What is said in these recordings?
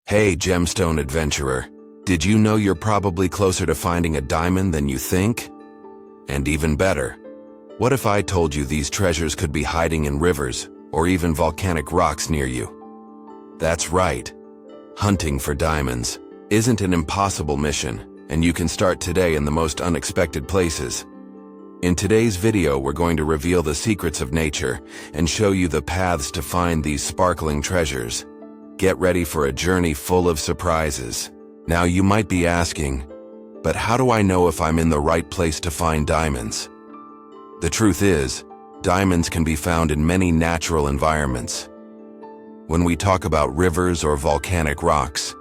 Hey, gemstone adventurer. Did you know you're probably closer to finding a diamond than you think? And even better, what if I told you these treasures could be hiding in rivers or even volcanic rocks near you? That's right. Hunting for diamonds isn't an impossible mission, and you can start today in the most unexpected places. In today's video, we're going to reveal the secrets of nature and show you the paths to find these sparkling treasures. Get ready for a journey full of surprises. Now you might be asking, but how do I know if I'm in the right place to find diamonds? The truth is, diamonds can be found in many natural environments. When we talk about rivers or volcanic rocks,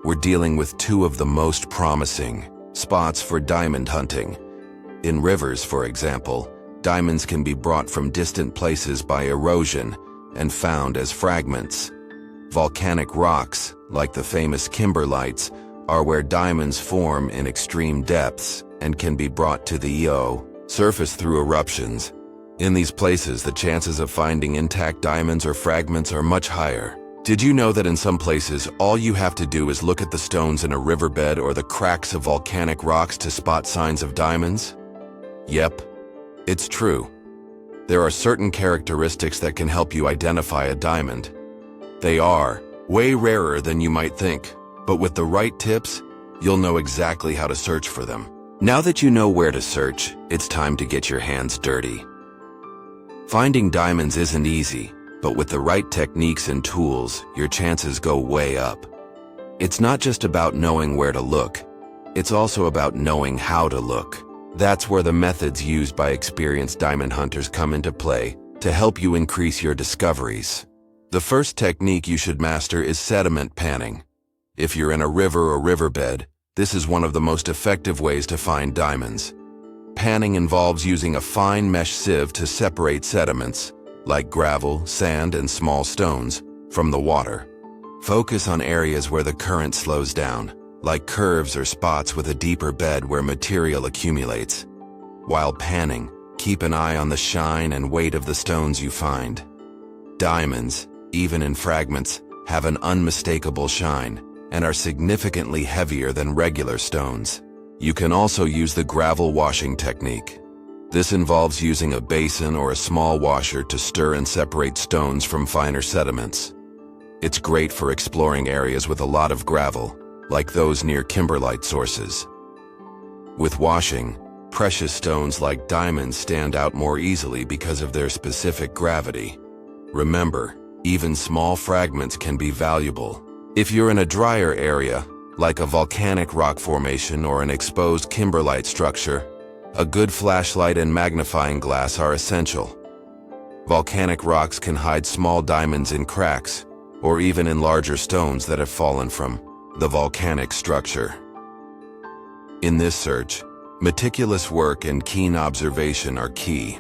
we're dealing with two of the most promising spots for diamond hunting. In rivers, for example, diamonds can be brought from distant places by erosion and found as fragments. Volcanic rocks, like the famous kimberlites, are where diamonds form in extreme depths and can be brought to the surface through eruptions. In these places, the chances of finding intact diamonds or fragments are much higher. Did you know that in some places, all you have to do is look at the stones in a riverbed or the cracks of volcanic rocks to spot signs of diamonds? Yep, it's true. There are certain characteristics that can help you identify a diamond. They are way rarer than you might think, but with the right tips, you'll know exactly how to search for them. Now that you know where to search, it's time to get your hands dirty. Finding diamonds isn't easy, but with the right techniques and tools, your chances go way up. It's not just about knowing where to look, it's also about knowing how to look. That's where the methods used by experienced diamond hunters come into play to help you increase your discoveries. The first technique you should master is sediment panning. If you're in a river or riverbed, this is one of the most effective ways to find diamonds. Panning involves using a fine mesh sieve to separate sediments, like gravel, sand, and small stones, from the water. Focus on areas where the current slows down, like curves or spots with a deeper bed where material accumulates. While panning, keep an eye on the shine and weight of the stones you find. Diamonds, even in fragments, have an unmistakable shine and are significantly heavier than regular stones. You can also use the gravel washing technique. This involves using a basin or a small washer to stir and separate stones from finer sediments. It's great for exploring areas with a lot of gravel, like those near kimberlite sources. With washing, precious stones like diamonds stand out more easily because of their specific gravity. Remember, even small fragments can be valuable. If you're in a drier area, like a volcanic rock formation or an exposed kimberlite structure, a good flashlight and magnifying glass are essential. Volcanic rocks can hide small diamonds in cracks, or even in larger stones that have fallen from the volcanic structure. In this search, meticulous work and keen observation are key.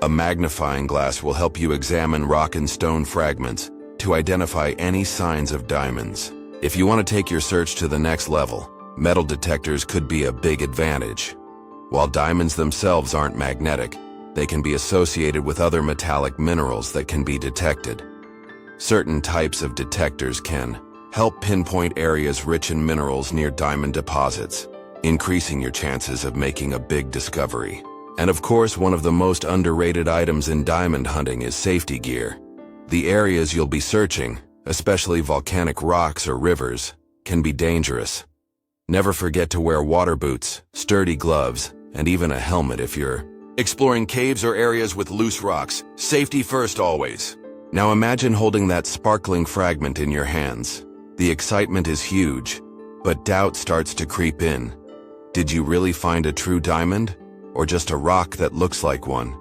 A magnifying glass will help you examine rock and stone fragments to identify any signs of diamonds. If you want to take your search to the next level, metal detectors could be a big advantage. While diamonds themselves aren't magnetic, they can be associated with other metallic minerals that can be detected. Certain types of detectors can help pinpoint areas rich in minerals near diamond deposits, increasing your chances of making a big discovery. And of course, one of the most underrated items in diamond hunting is safety gear. The areas you'll be searching, especially volcanic rocks or rivers, can be dangerous. Never forget to wear water boots, sturdy gloves, and even a helmet if you're exploring caves or areas with loose rocks. Safety first always. Now imagine holding that sparkling fragment in your hands. The excitement is huge, but doubt starts to creep in. Did you really find a true diamond? Or just a rock that looks like one?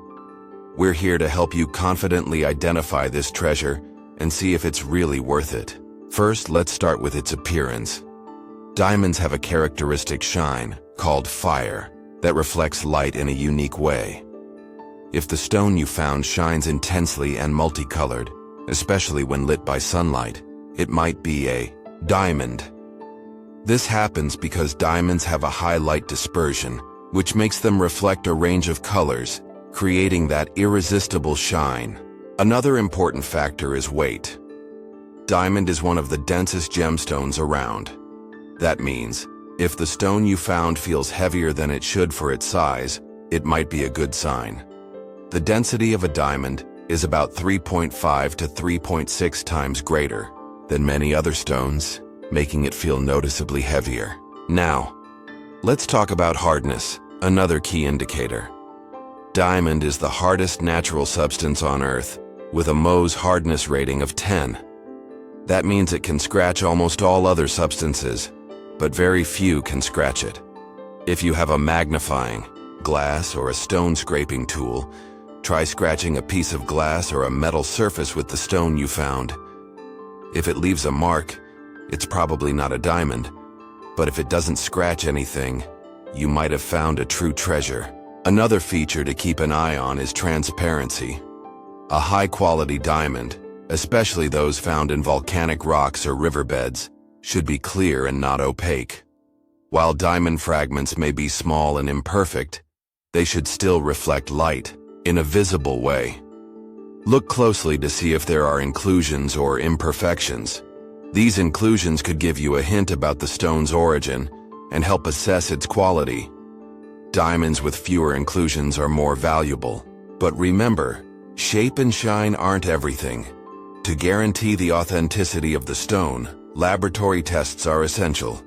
We're here to help you confidently identify this treasure and see if it's really worth it. First, let's start with its appearance. Diamonds have a characteristic shine, called fire, that reflects light in a unique way. If the stone you found shines intensely and multicolored, especially when lit by sunlight, it might be a diamond. This happens because diamonds have a high light dispersion, which makes them reflect a range of colors, creating that irresistible shine. Another important factor is weight. Diamond is one of the densest gemstones around. That means, if the stone you found feels heavier than it should for its size, it might be a good sign. The density of a diamond is about 3.5 to 3.6 times greater than many other stones, making it feel noticeably heavier. Now, let's talk about hardness, another key indicator. Diamond is the hardest natural substance on Earth, with a Mohs hardness rating of 10. That means it can scratch almost all other substances, but very few can scratch it. If you have a magnifying glass or a stone scraping tool, try scratching a piece of glass or a metal surface with the stone you found. If it leaves a mark, it's probably not a diamond, but if it doesn't scratch anything, you might have found a true treasure. Another feature to keep an eye on is transparency. A high-quality diamond, especially those found in volcanic rocks or riverbeds, should be clear and not opaque. While diamond fragments may be small and imperfect, they should still reflect light in a visible way. Look closely to see if there are inclusions or imperfections. These inclusions could give you a hint about the stone's origin and help assess its quality. Diamonds with fewer inclusions are more valuable. But remember, shape and shine aren't everything. To guarantee the authenticity of the stone, laboratory tests are essential.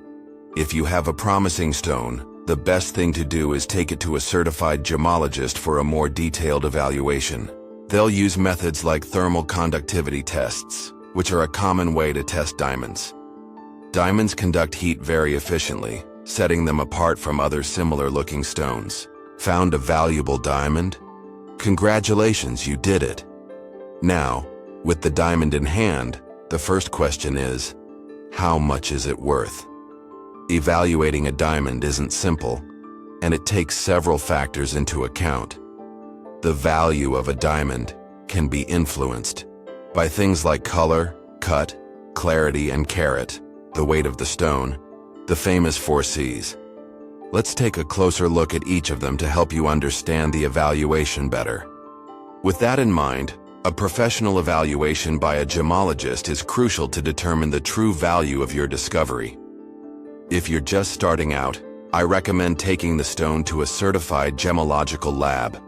If you have a promising stone, the best thing to do is take it to a certified gemologist for a more detailed evaluation. They'll use methods like thermal conductivity tests, which are a common way to test diamonds. Diamonds conduct heat very efficiently, setting them apart from other similar-looking stones. Found a valuable diamond? Congratulations, you did it. Now, with the diamond in hand, the first question is, how much is it worth? Evaluating a diamond isn't simple, and it takes several factors into account. The value of a diamond can be influenced by things like color, cut, clarity, and carat, the weight of the stone, the famous 4 C's. Let's take a closer look at each of them to help you understand the evaluation better. With that in mind, a professional evaluation by a gemologist is crucial to determine the true value of your discovery. If you're just starting out, I recommend taking the stone to a certified gemological lab.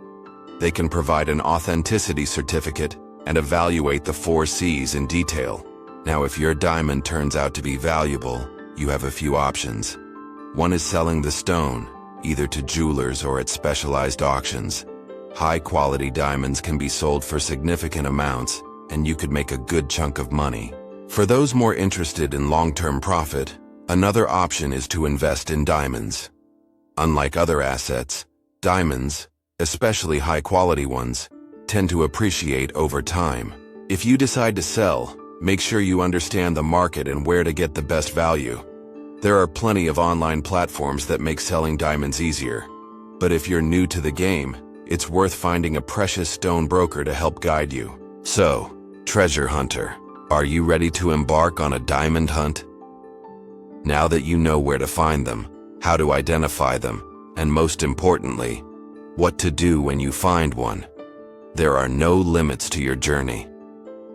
They can provide an authenticity certificate and evaluate the 4 C's in detail. Now, if your diamond turns out to be valuable, you have a few options. One is selling the stone, either to jewelers or at specialized auctions. High-quality diamonds can be sold for significant amounts, and you could make a good chunk of money. For those more interested in long-term profit, another option is to invest in diamonds. Unlike other assets, diamonds, especially high-quality ones, tend to appreciate over time. If you decide to sell, make sure you understand the market and where to get the best value. There are plenty of online platforms that make selling diamonds easier. But if you're new to the game, it's worth finding a precious stone broker to help guide you. So, treasure hunter, are you ready to embark on a diamond hunt? Now that you know where to find them, how to identify them, and most importantly, what to do when you find one, there are no limits to your journey.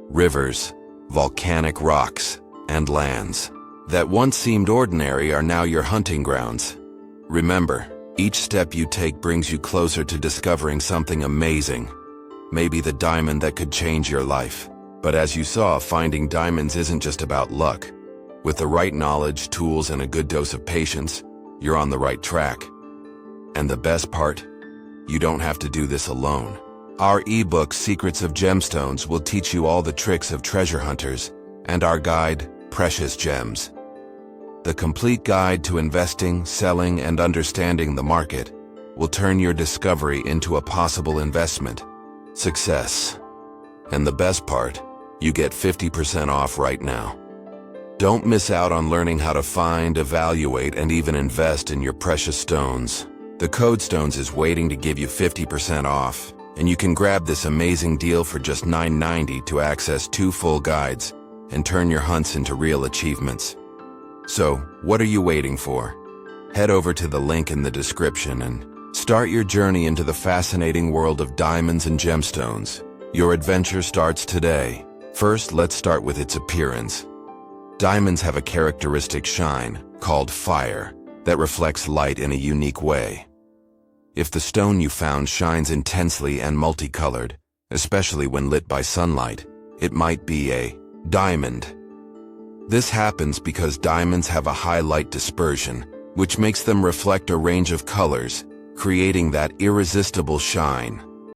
Rivers, volcanic rocks, and lands that once seemed ordinary are now your hunting grounds. Remember, each step you take brings you closer to discovering something amazing. Maybe the diamond that could change your life. But as you saw, finding diamonds isn't just about luck. With the right knowledge, tools, and a good dose of patience, you're on the right track. And the best part? You don't have to do this alone. Our ebook, Secrets of Gemstones, will teach you all the tricks of treasure hunters, and our guide, Precious Gems. The complete guide to investing, selling, and understanding the market will turn your discovery into a possible investment. Success. And the best part, you get 50% off right now. Don't miss out on learning how to find, evaluate, and even invest in your precious stones. The Code Stones is waiting to give you 50% off, and you can grab this amazing deal for just $9.90 to access 2 full guides and turn your hunts into real achievements. So, what are you waiting for? Head over to the link in the description and start your journey into the fascinating world of diamonds and gemstones. Your adventure starts today. First, let's start with its appearance. Diamonds have a characteristic shine, called fire, that reflects light in a unique way. If the stone you found shines intensely and multicolored, especially when lit by sunlight, it might be a diamond. This happens because diamonds have a high light dispersion, which makes them reflect a range of colors, creating that irresistible shine.